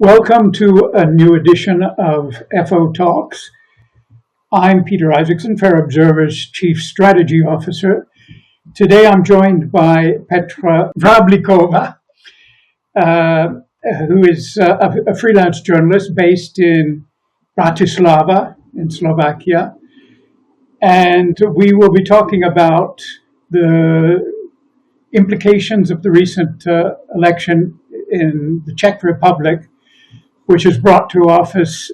Welcome to a new edition of FO Talks. I'm Peter Isackson, Fair Observer's Chief Strategy Officer. Today I'm joined by Petra Vrablicova, who is a freelance journalist based in Bratislava in Slovakia. And we will be talking about the implications of the recent election in the Czech Republic, which has brought to office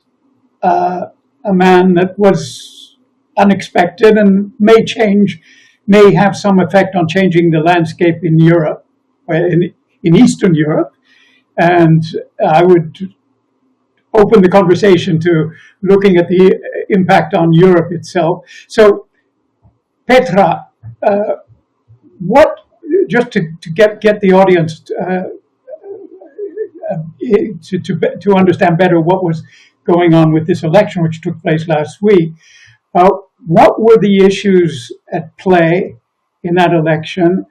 a man that was unexpected and may have some effect on changing the landscape in Europe, in Eastern Europe. And I would open the conversation to looking at the impact on Europe itself. So, Petra, just to get the audience to understand better what was going on with this election, which took place last week, what were the issues at play in that election,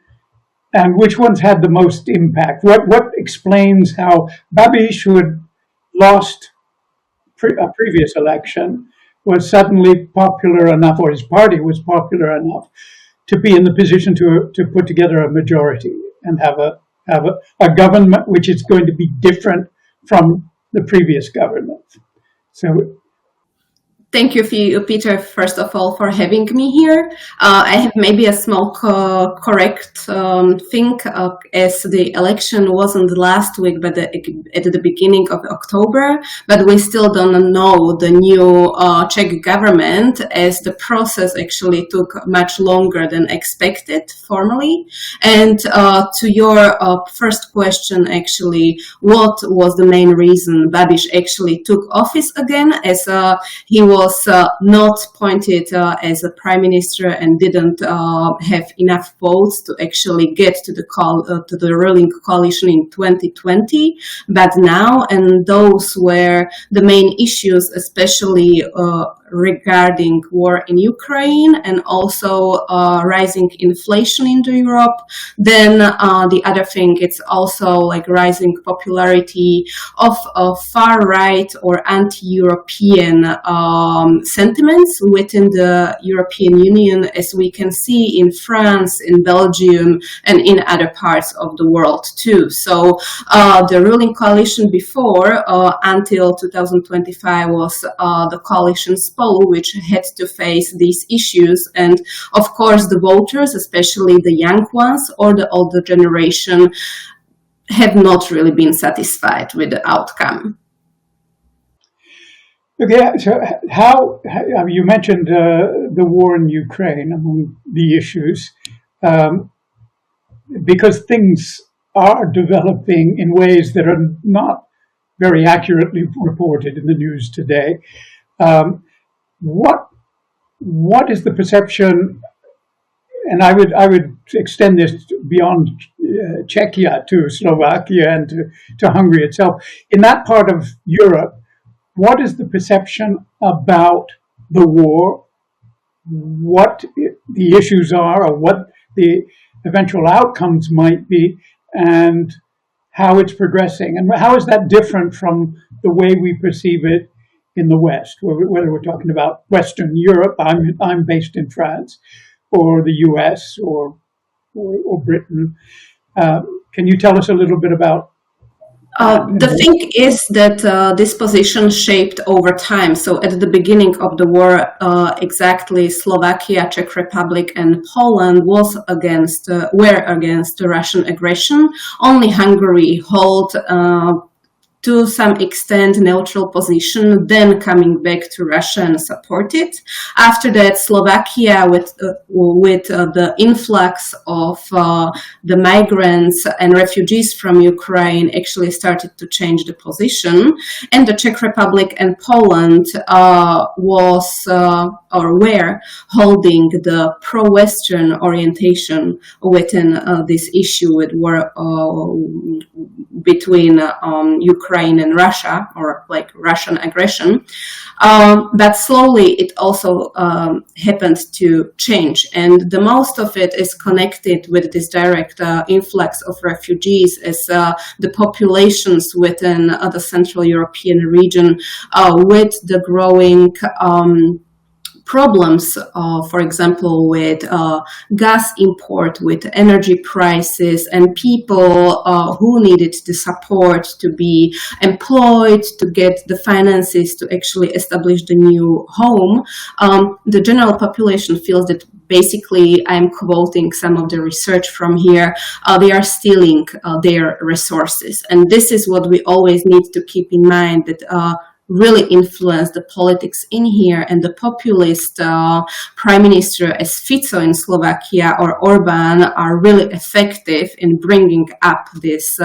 and which ones had the most impact? What explains how Babiš, who had lost a previous election, was suddenly popular enough, or his party was popular enough, to be in the position to put together a majority and have a government which is going to be different from the previous government. So, thank you, Peter, first of all, for having me here. I have maybe a small correct thing, as the election wasn't last week, but at the beginning of October. But we still don't know the new Czech government, as the process actually took much longer than expected formally. And to your first question, actually, what was the main reason Babiš actually took office again, as he was not appointed as a prime minister and didn't have enough votes to actually get to the ruling coalition in 2020. But now, and those were the main issues, especially regarding war in Ukraine and also rising inflation in Europe. Then the other thing, it's also like rising popularity of far right or anti-European sentiments within the European Union, as we can see in France, in Belgium, and in other parts of the world too. So the ruling coalition before, until 2025, was the coalition's which had to face these issues. And of course, the voters, especially the young ones or the older generation, have not really been satisfied with the outcome. Okay, so how you mentioned the war in Ukraine among the issues, because things are developing in ways that are not very accurately reported in the news today. What is the perception, and I would extend this beyond Czechia to Slovakia and to Hungary itself. In that part of Europe, what is the perception about the war, what the issues are, or what the eventual outcomes might be, and how it's progressing? And how is that different from the way we perceive it in the West, whether we're talking about Western Europe, I'm based in France, or the US or Britain? Can you tell us a little bit about? The thing is that this position shaped over time. So at the beginning of the war, exactly Slovakia, Czech Republic, and Poland were against the Russian aggression. Only Hungary held to some extent neutral position, then coming back to Russia and support it. After that, Slovakia, with the influx of the migrants and refugees from Ukraine, actually started to change the position. And the Czech Republic and Poland were holding the pro-Western orientation within this issue with war between Ukraine Ukraine and Russia, or like Russian aggression. But slowly it also happened to change. And the most of it is connected with this direct influx of refugees as the populations within the Central European region with the growing problems, for example, with gas import, with energy prices, and people who needed the support to be employed, to get the finances to actually establish the new home. The general population feels that basically, I'm quoting some of the research from here, they are stealing their resources. And this is what we always need to keep in mind, that really influence the politics in here, and the populist prime minister as Fico in Slovakia or Orban are really effective in bringing up these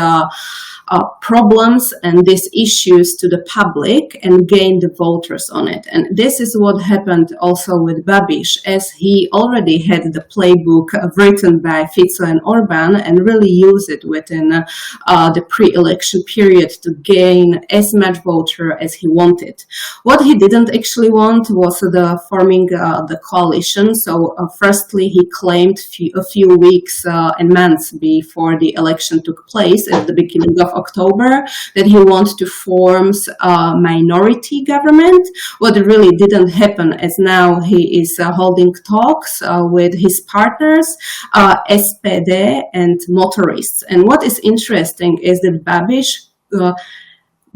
problems and these issues to the public and gain the voters on it. And this is what happened also with Babiš, as he already had the playbook written by Fico and Orban and really used it within the pre-election period to gain as much voter as he wanted. What he didn't actually want was the forming the coalition. So firstly, he claimed a few weeks and months before the election took place at the beginning of October that he wants to form a minority government. What really didn't happen, as now he is holding talks with his partners, SPD and motorists. And what is interesting is that Babiš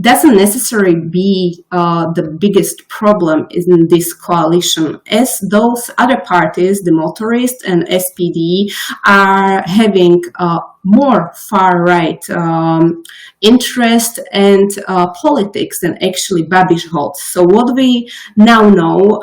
doesn't necessarily be the biggest problem in this coalition, as those other parties, the motorists and SPD, are having more far-right interest and politics than actually Babiš holds. So what we now know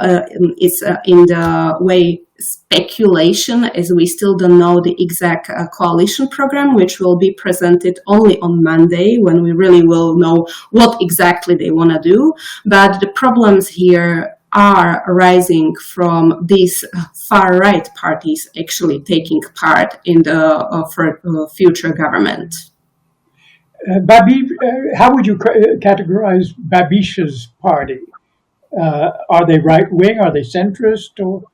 is in the way speculation, as we still don't know the exact coalition program, which will be presented only on Monday, when we really will know what exactly they want to do. But the problems here are arising from these far-right parties actually taking part in the future government. How would you categorize Babish's party? Are they right-wing? Are they centrist? Or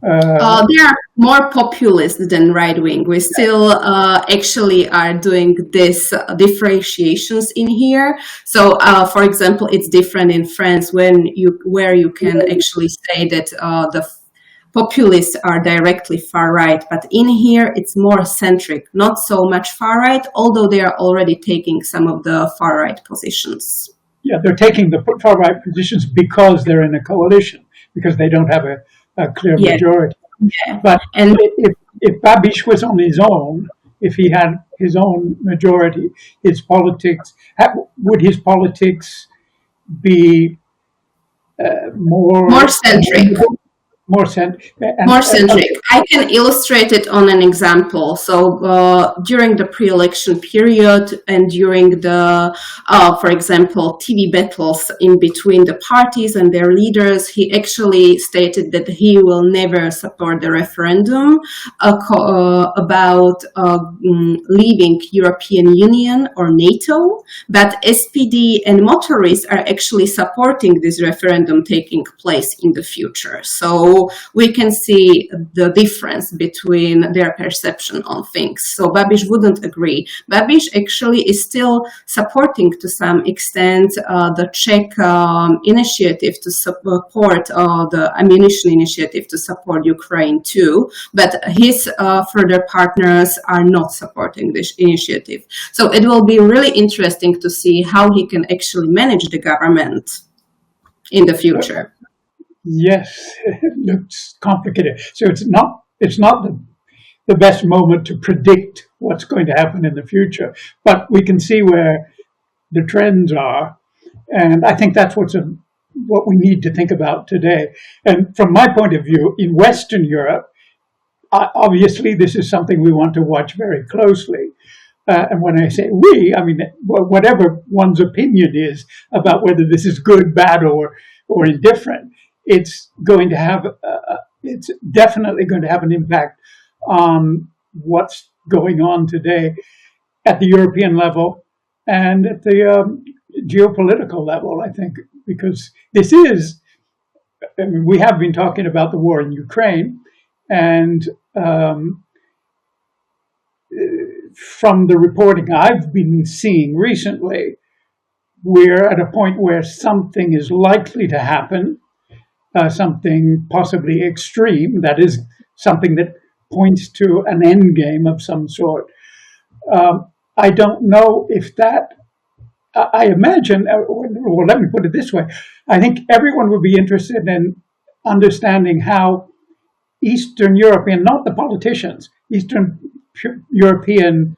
they are more populist than right-wing. We still actually are doing this differentiations in here. So, for example, it's different in France where you can actually say that the populists are directly far-right, but in here it's more centric, not so much far-right, although they are already taking some of the far-right positions. Yeah, they're taking the far-right positions because they're in a coalition, because they don't have a clear majority. Yeah. But if Babiš was on his own, if he had his own majority, his politics, would his politics be more centric? More centric. I can illustrate it on an example. So during the pre-election period and during the, for example, TV battles in between the parties and their leaders, he actually stated that he will never support the referendum about leaving European Union or NATO. But SPD and motorists are actually supporting this referendum taking place in the future. So we can see the difference between their perception on things. So Babiš wouldn't agree. Babiš actually is still supporting to some extent the Czech initiative to support the ammunition initiative to support Ukraine too, but his further partners are not supporting this initiative. So it will be really interesting to see how he can actually manage the government in the future. Yes, it looks complicated. So it's not the best moment to predict what's going to happen in the future, but we can see where the trends are, and I think that's what we need to think about today. And from my point of view, in Western Europe, obviously this is something we want to watch very closely. And when I say we, I mean whatever one's opinion is about whether this is good, bad, or indifferent. It's definitely going to have an impact on what's going on today at the European level and at the geopolitical level, I think, because this is, I mean, we have been talking about the war in Ukraine, and from the reporting I've been seeing recently, we're at a point where something is likely to happen, something possibly extreme, that is something that points to an end game of some sort. I don't know if that, I imagine, well, let me put it this way. I think everyone would be interested in understanding how Eastern European, not the politicians, Eastern European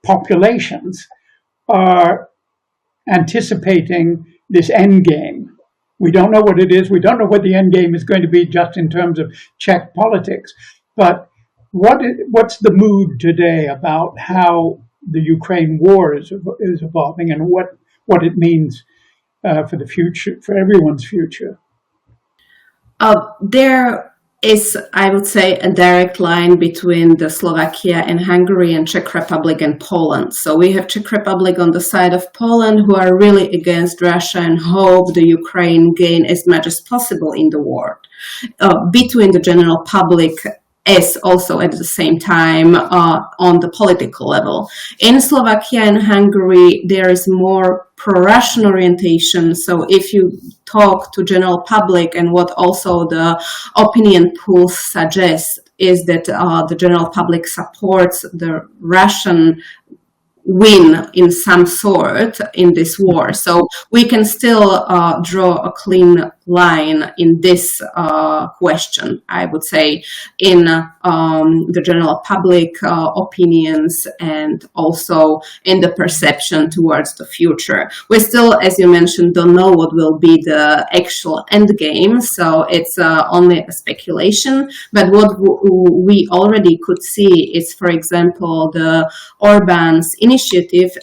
populations are anticipating this end game. We don't know what it is. We don't know what the end game is going to be just in terms of Czech politics. But what's the mood today about how the Ukraine war is evolving and what it means for the future, for everyone's future? There is, I would say, a direct line between the Slovakia and Hungary and Czech Republic and Poland. So we have Czech Republic on the side of Poland, who are really against Russia and hope the Ukraine gain as much as possible in the war. Between the general public as also at the same time on the political level. In Slovakia and Hungary, there is more pro-Russian orientation. So if you talk to general public, and what also the opinion polls suggest is that the general public supports the Russian win in some sort in this war. So we can still draw a clean line in this question, I would say, in the general public opinions and also in the perception towards the future. We still, as you mentioned, don't know what will be the actual end game, so it's only a speculation. But what we already could see is, for example, the Orban's initiative.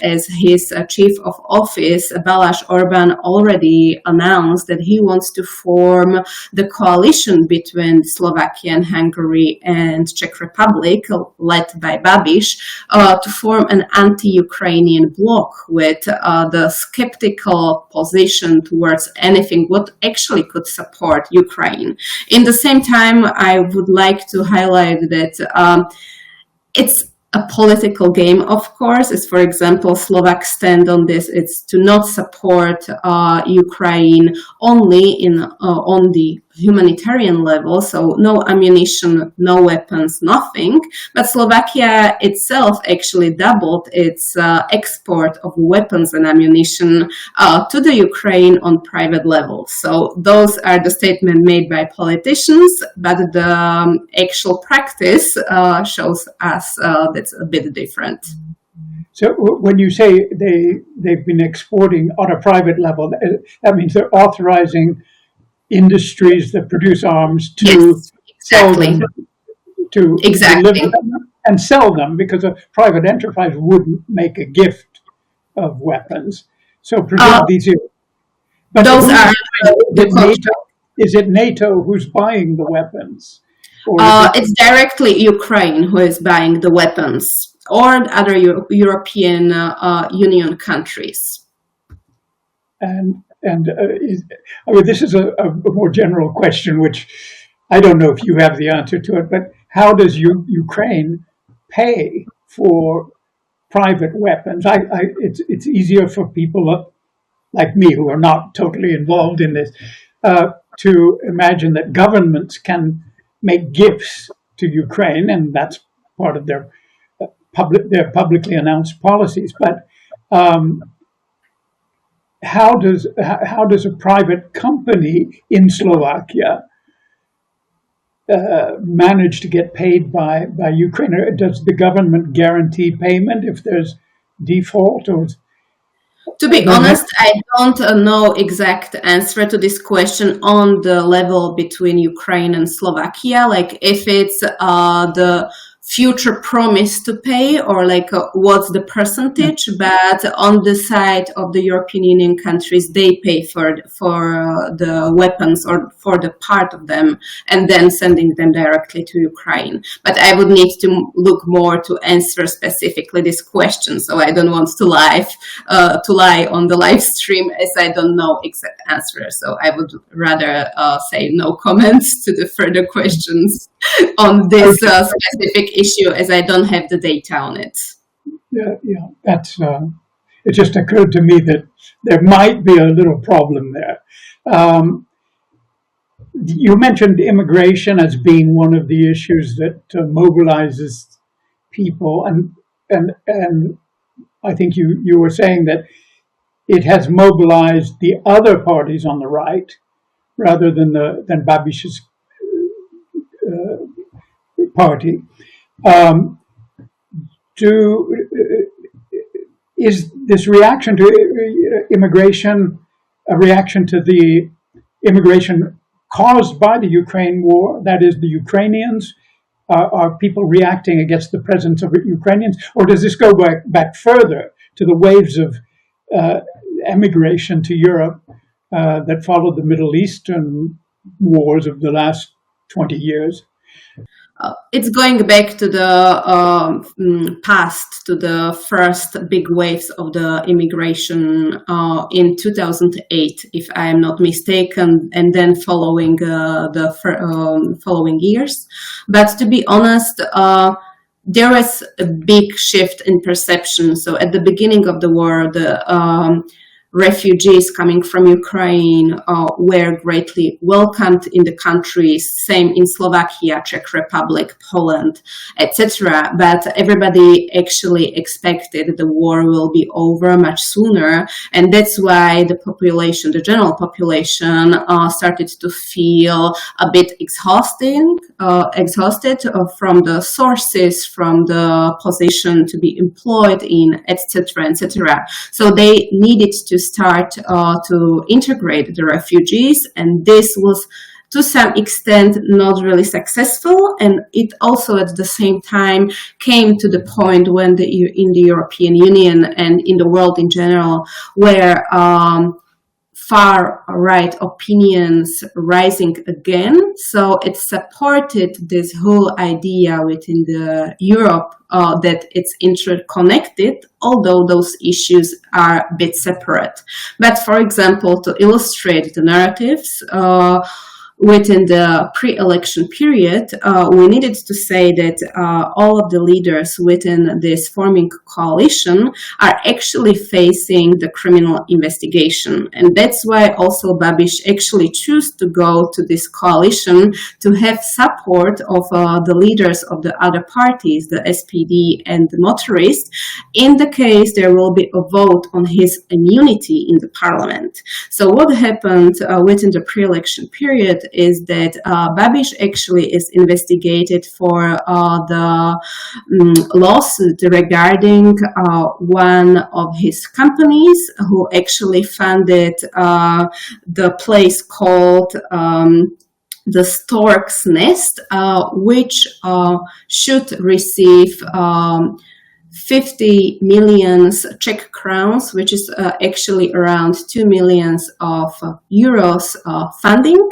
As his chief of office, Balázs Orbán already announced that he wants to form the coalition between Slovakia and Hungary and Czech Republic, led by Babiš, to form an anti-Ukrainian bloc with the skeptical position towards anything what actually could support Ukraine. In the same time, I would like to highlight that it's a political game, of course. Is, for example, Slovak stand on this. It's to not support Ukraine only on the humanitarian level, so no ammunition, no weapons, nothing. But Slovakia itself actually doubled its export of weapons and ammunition to the Ukraine on private level. So those are the statements made by politicians, but the actual practice shows us that's a bit different. So when you say they've been exporting on a private level, that means they're authorizing industries that produce arms to Yes, exactly. sell them, to deliver them and sell them, because a private enterprise wouldn't make a gift of weapons. So presumably these are, but Those are is it NATO who's buying the weapons? Or it's directly Ukraine who is buying the weapons, or other European Union countries. I mean, this is a more general question, which I don't know if you have the answer to it, but how does Ukraine pay for private weapons? It's easier for people like me who are not totally involved in this to imagine that governments can make gifts to Ukraine, and that's part of their publicly announced policies. But how does a private company in Slovakia manage to get paid by Ukraine? Or does the government guarantee payment if there's default? Or to be honest, I don't know exact answer to this question on the level between Ukraine and Slovakia. Like if it's the future promise to pay, or like what's the percentage, but on the side of the European Union countries, they pay for the weapons or for the part of them, and then sending them directly to Ukraine. But I would need to look more to answer specifically this question, so I don't want to lie on the live stream, as I don't know exact answer. So I would rather say no comments to the further questions on this specific issue, as I don't have the data on it. Yeah, that's. It just occurred to me that there might be a little problem there. You mentioned immigration as being one of the issues that mobilizes people, and I think you were saying that it has mobilized the other parties on the right rather than Babis's party. Is this reaction to immigration a reaction to the immigration caused by the Ukraine war? That is, the Ukrainians, are people reacting against the presence of Ukrainians? Or does this go back further to the waves of emigration to Europe that followed the Middle Eastern wars of the last 20 years? It's going back to the past, to the first big waves of the immigration in 2008, if I am not mistaken, and then following the following years. But to be honest, there was a big shift in perception. So at the beginning of the war, the refugees coming from Ukraine were greatly welcomed in the countries, same in Slovakia, Czech Republic, Poland, etc. But everybody actually expected the war will be over much sooner, and that's why the population, the general population, started to feel a bit exhausted from the sources, from the position to be employed in, etc., etc. So they needed to start to integrate the refugees, and this was to some extent not really successful, and it also at the same time came to the point when in the European Union and in the world in general, where far-right opinions rising again. So it supported this whole idea within the Europe that it's interconnected, although those issues are a bit separate. But for example, to illustrate the narratives, within the pre-election period, we needed to say that all of the leaders within this forming coalition are actually facing the criminal investigation. And that's why also Babiš actually chose to go to this coalition to have support of the leaders of the other parties, the SPD and the motorists, in the case there will be a vote on his immunity in the parliament. So what happened within the pre-election period is that Babiš actually is investigated for the lawsuit regarding one of his companies who actually funded the place called the Stork's Nest, which should receive 50 million Czech crowns, which is actually around 2 million of euros funding,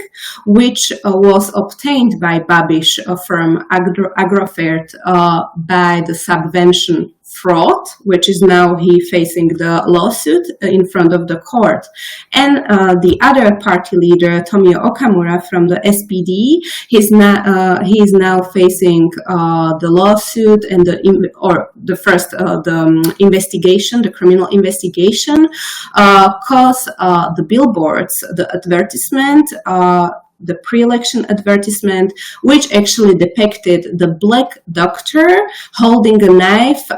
which was obtained by Babiš from Agrofert by the subvention fraud, which is now he facing the lawsuit in front of the court. And the other party leader, Tomio Okamura from the SPD, he is now facing the lawsuit and the investigation, the criminal investigation, cause the billboards, the advertisement, the pre-election advertisement, which actually depicted the black doctor holding a knife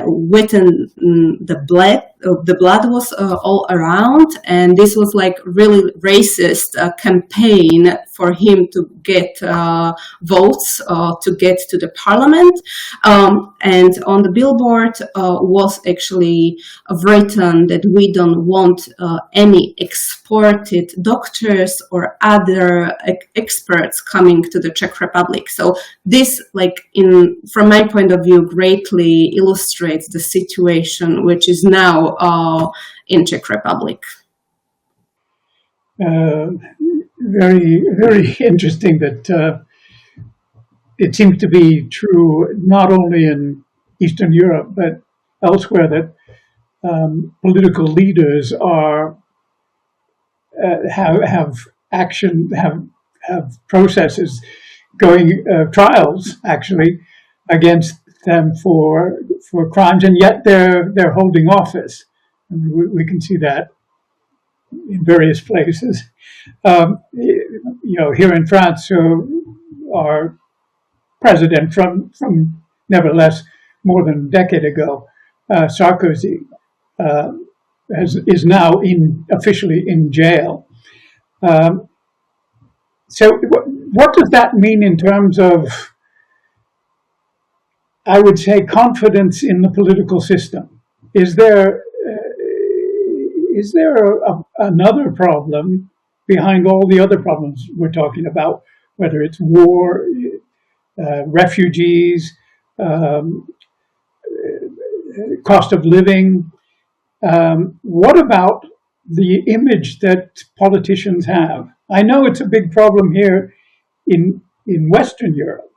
within the blood. The blood was all around, and this was like really racist campaign for him to get votes to get to the parliament. And on the billboard was actually written that we don't want any exported doctors or other experts coming to the Czech Republic. So this, from my point of view, greatly illustrates the situation which is now in Czech Republic. Very, very interesting that it seems to be true not only in Eastern Europe but elsewhere, that political leaders are have processes going, trials actually against them for crimes, and yet they're holding office. We can see that in various places. Here in France, our president from nevertheless more than a decade ago, Sarkozy, is now officially in jail. So what does that mean in terms of, I would say, confidence in the political system? Is there another problem behind all the other problems we're talking about, whether it's war, refugees, cost of living? What about the image that politicians have? I know it's a big problem here in Western Europe.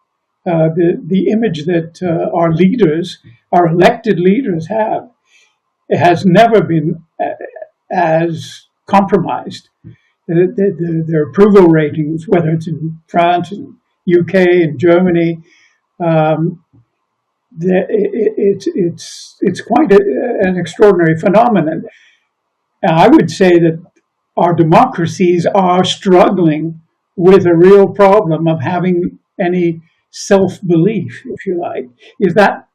The image that our leaders, our elected leaders have, it has never been as compromised. Their approval ratings, whether it's in France, in UK, in Germany, it's quite an extraordinary phenomenon. I would say that our democracies are struggling with a real problem of having any self-belief, if you like. Is that,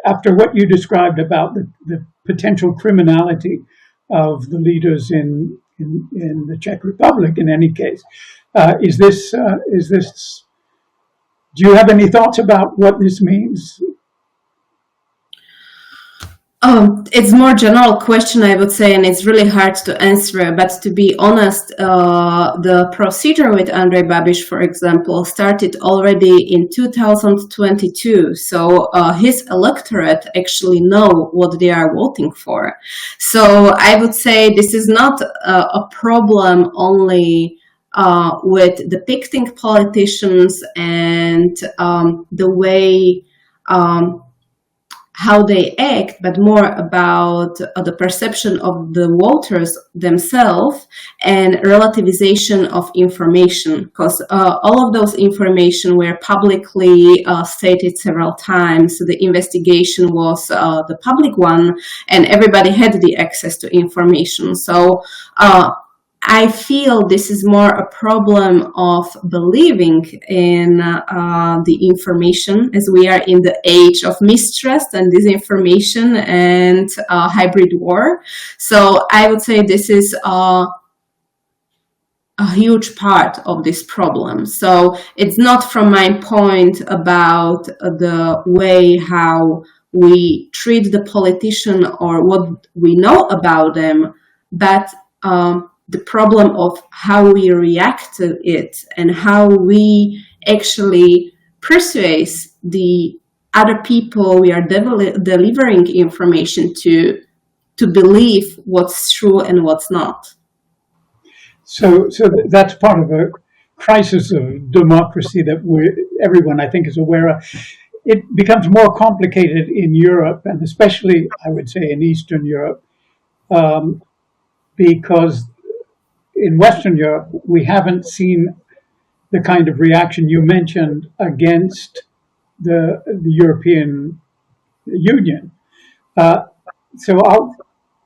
after what you described about the potential criminality of the leaders in the Czech Republic, in any case, is this? Do you have any thoughts about what this means? It's more general question, I would say, and it's really hard to answer. But to be honest, the procedure with Andrej Babiš, for example, started already in 2022. So his electorate actually know what they are voting for. So I would say this is not a problem only with depicting politicians and the way how they act, but more about the perception of the voters themselves and relativization of information, because all of those information were publicly stated several times. The investigation was the public one, and everybody had the access to information. So I feel this is more a problem of believing in the information, as we are in the age of mistrust and disinformation and hybrid war. So I would say this is a huge part of this problem. So it's not, from my point, about the way how we treat the politician or what we know about them, but the problem of how we react to it and how we actually persuade the other people we are delivering information to believe what's true and what's not. So that's part of a crisis of democracy that everyone, I think, is aware of. It becomes more complicated in Europe, and especially, I would say, in Eastern Europe, because in Western Europe, we haven't seen the kind of reaction you mentioned against the European Union. So I'll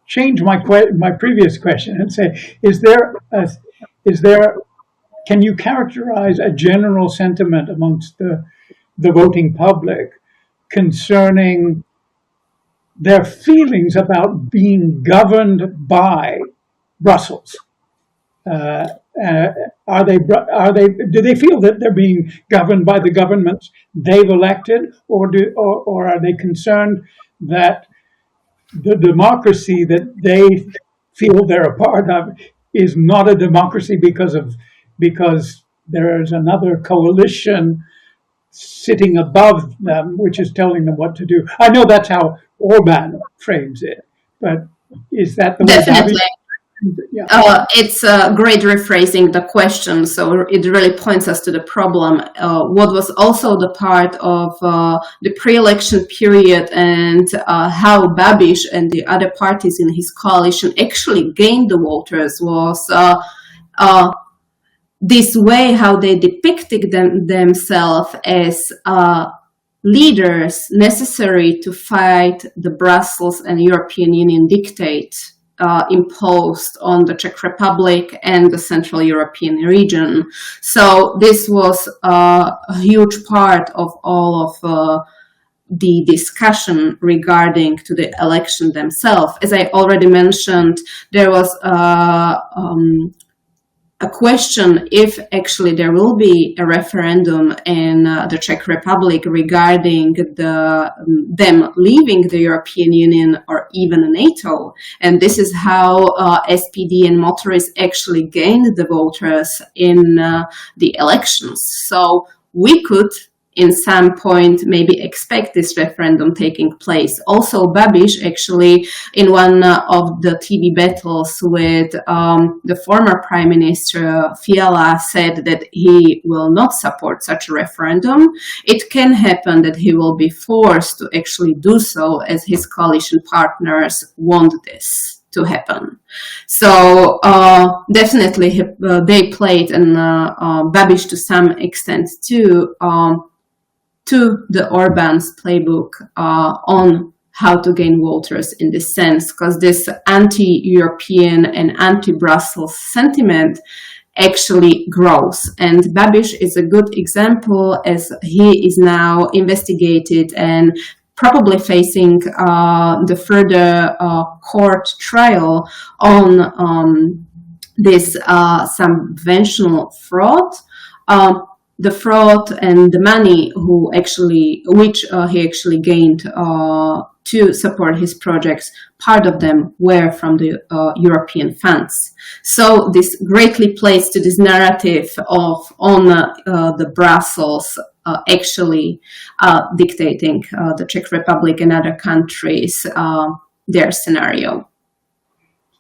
change my previous question and say: can you characterize a general sentiment amongst the voting public concerning their feelings about being governed by Brussels? Are they? Do they feel that they're being governed by the governments they've elected, or are they concerned that the democracy that they feel they're a part of is not a democracy because there is another coalition sitting above them, which is telling them what to do? I know that's how Orban frames it, but is that the way? Definitely. Yeah. It's great rephrasing the question, so it really points us to the problem. What was also the part of the pre-election period and how Babiš and the other parties in his coalition actually gained the voters was this way how they depicted themselves as leaders necessary to fight the Brussels and European Union dictate imposed on the Czech Republic and the Central European region. So this was a huge part of all of the discussion regarding to the election themselves. As I already mentioned, there was a question if actually there will be a referendum in the Czech Republic regarding them leaving the European Union or even NATO. And this is how SPD and motorists actually gained the voters in the elections. So we could in some point maybe expect this referendum taking place. Also, Babiš actually in one of the TV battles with the former Prime Minister Fiala said that he will not support such a referendum. It can happen that he will be forced to actually do so as his coalition partners want this to happen. So definitely they played and Babiš to some extent too to the Orban's playbook on how to gain voters in this sense, because this anti-European and anti-Brussels sentiment actually grows. And Babiš is a good example as he is now investigated and probably facing the further court trial on this subventional fraud. The fraud and the money which he actually gained to support his projects, part of them were from the European funds. So this greatly plays to this narrative of on the Brussels actually dictating the Czech Republic and other countries their scenario.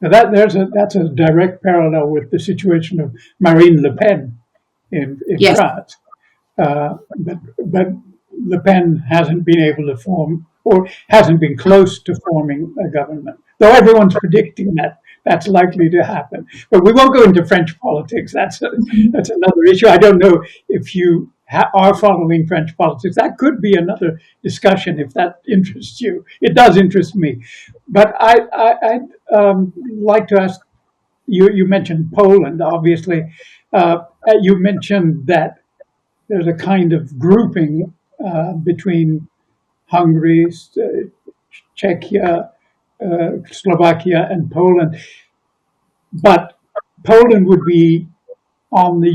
Now that's a direct parallel with the situation of Marine Le Pen in Yes. France. But Le Pen hasn't been able to form, or hasn't been close to forming a government, though everyone's predicting that that's likely to happen. But we won't go into French politics. That's another issue. I don't know if you are following French politics. That could be another discussion if that interests you. It does interest me. But I'd like to ask you. You mentioned Poland, obviously. You mentioned that there's a kind of grouping between Hungary, Czechia, Slovakia, and Poland, but Poland would be on the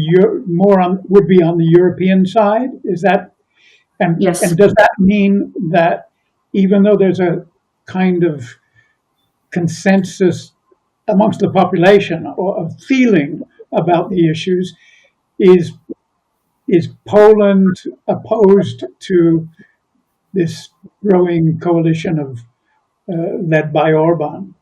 on the European side. Is that and Yes. and does that mean that even though there's a kind of consensus amongst the population or a feeling about the issues, is Poland opposed to this growing coalition of led by Orban?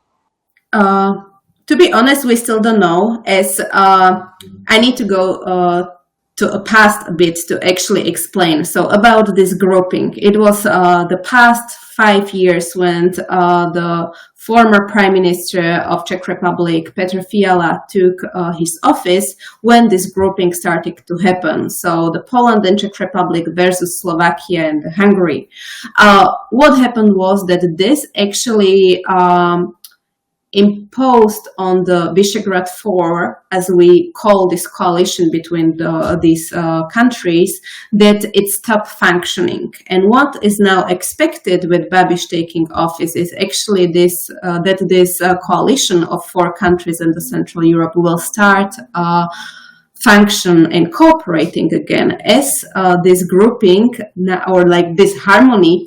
To be honest, we still don't know, as I need to go to a past a bit to actually explain. So about this grouping, it was the past 5 years when the former Prime Minister of Czech Republic, Petra Fiala, took his office, when this grouping started to happen. So the Poland and Czech Republic versus Slovakia and Hungary. What happened was that this actually imposed on the Visegrad Four, as we call this coalition between these countries, that it stopped functioning. And what is now expected with Babiš taking office is actually this that this coalition of four countries in the Central Europe will start function and cooperating again as this grouping or like this harmony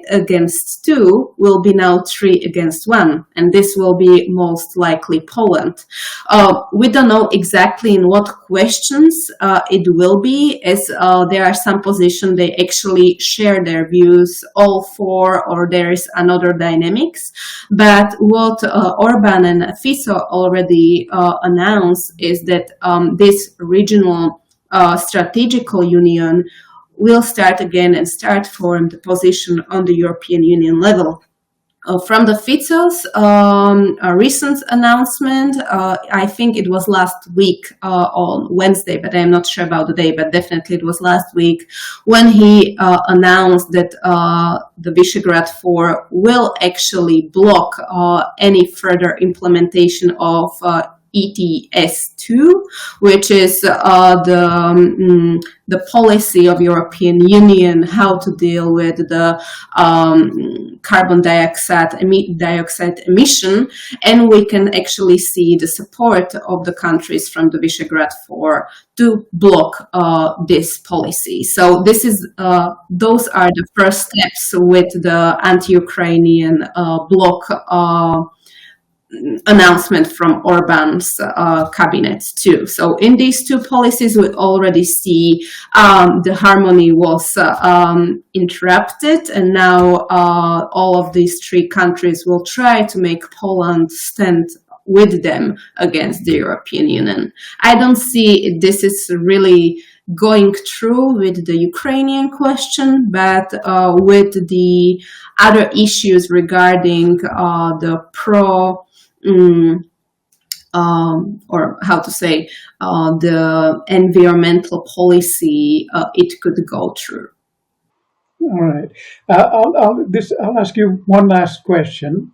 against two will be now 3 against 1, and this will be most likely Poland. We don't know exactly in what questions it will be, as there are some positions they actually share their views all four, or there is another dynamics. But what Orban and Fico already announced is that this regional strategical union will start again and start form the position on the European Union level. From the Fico's recent announcement, I think it was last week on Wednesday, but I'm not sure about the day, but definitely it was last week when he announced that the Visegrad Four will actually block any further implementation of ETS2, which is the policy of European Union how to deal with the carbon dioxide emission, and we can actually see the support of the countries from the Visegrad Four to block this policy. So this is those are the first steps with the anti-Ukrainian bloc announcement from Orban's cabinet too. So in these two policies, we already see the harmony was interrupted, and now all of these three countries will try to make Poland stand with them against the European Union. I don't see this is really going through with the Ukrainian question, but with the other issues regarding the or how to say, the environmental policy, it could go through. All right. I'll ask you one last question.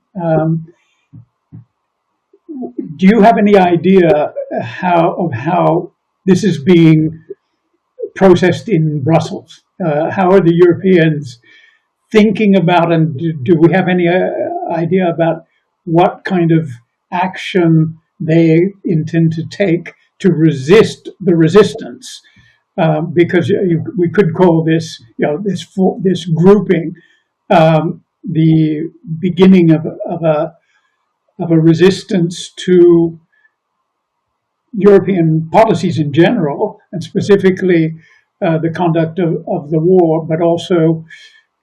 Do you have any idea how this is being processed in Brussels? How are the Europeans thinking about, and do we have any idea about what kind of action they intend to take to resist the resistance? Because we could call this, this grouping, the beginning of a resistance to European policies in general, and specifically the conduct of the war, but also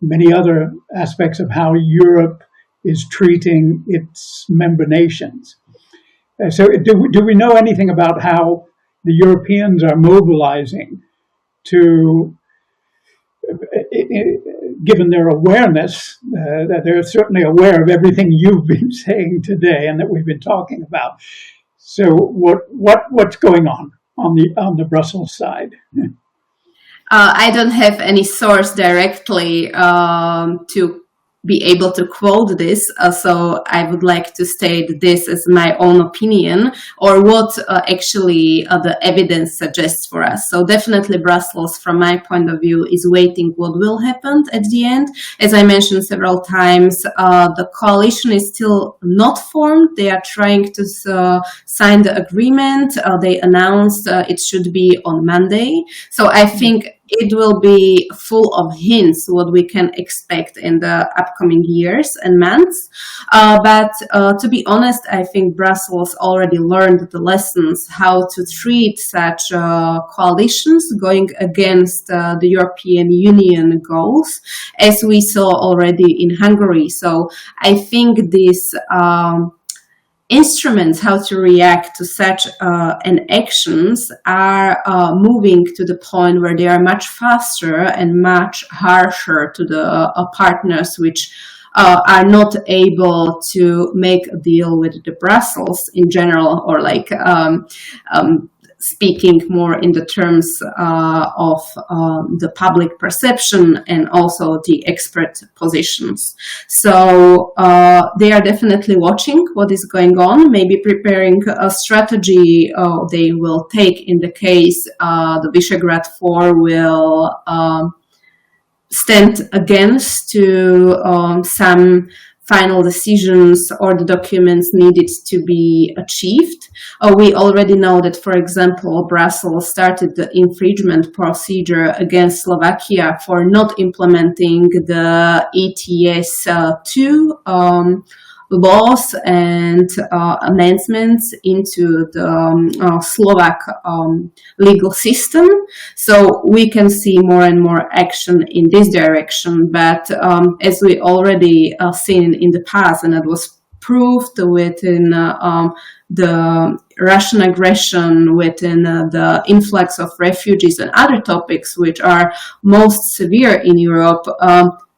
many other aspects of how Europe is treating its member nations. So do we know anything about how the Europeans are mobilizing to, given their awareness, that they're certainly aware of everything you've been saying today and that we've been talking about. So what's going on the Brussels side? I don't have any source directly to be able to quote this, so I would like to state this as my own opinion, or what actually the evidence suggests for us. So definitely Brussels, from my point of view, is waiting what will happen at the end. As I mentioned several times, the coalition is still not formed. They are trying to sign the agreement. They announced it should be on Monday. So I think it will be full of hints what we can expect in the upcoming years and months. But to be honest, I think Brussels already learned the lessons how to treat such coalitions going against the European Union goals, as we saw already in Hungary. So I think these instruments how to react to such actions are moving to the point where they are much faster and much harsher to the partners which are not able to make a deal with the Brussels in general, or like speaking more in the terms of the public perception and also the expert positions. So they are definitely watching what is going on, maybe preparing a strategy they will take in the case the Visegrad Four will stand against to some final decisions or the documents needed to be achieved. We already know that, for example, Brussels started the infringement procedure against Slovakia for not implementing the ETS2 laws and amendments into the Slovak legal system. So we can see more and more action in this direction. But as we already seen in the past, and it was proved within the Russian aggression, within the influx of refugees and other topics which are most severe in Europe,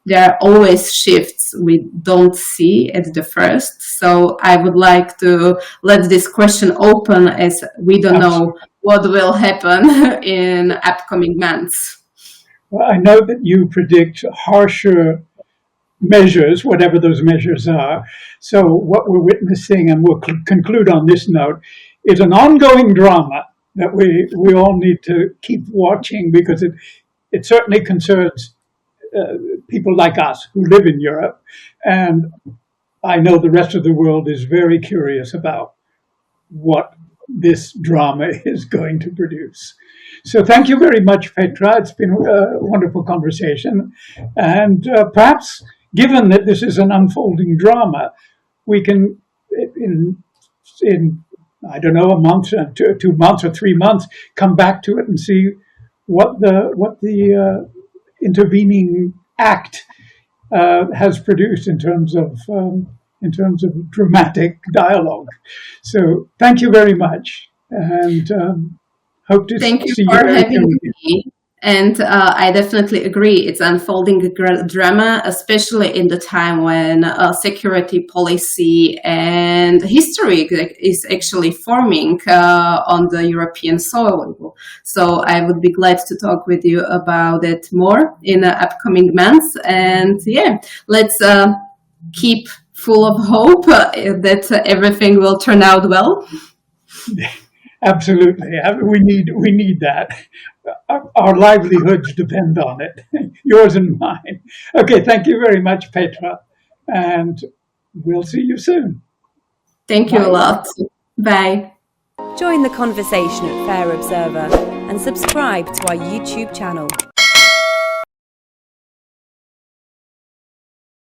there are always shifts we don't see at the first. So I would like to let this question open, as we don't know what will happen in upcoming months. Well, I know that you predict harsher measures, whatever those measures are. So what we're witnessing, and we'll conclude on this note, is an ongoing drama that we all need to keep watching, because it certainly concerns people like us who live in Europe, and I know the rest of the world is very curious about what this drama is going to produce. So thank you very much, Petra. It's been a wonderful conversation, and perhaps, given that this is an unfolding drama, we can, in I don't know, a month, 2 months, or 3 months, come back to it and see what the intervening act has produced in terms of dramatic dialogue. So thank you very much, and hope to Thank you see for you having again. me. And I definitely agree. It's unfolding drama, especially in the time when security policy and history is actually forming on the European soil. So I would be glad to talk with you about it more in the upcoming months. And yeah, let's keep full of hope that everything will turn out well. Absolutely, we need that. Our livelihoods depend on it, yours and mine. Okay, thank you very much, Petra, and we'll see you soon. Thank you a lot. Bye. Join the conversation at Fair Observer and subscribe to our YouTube channel.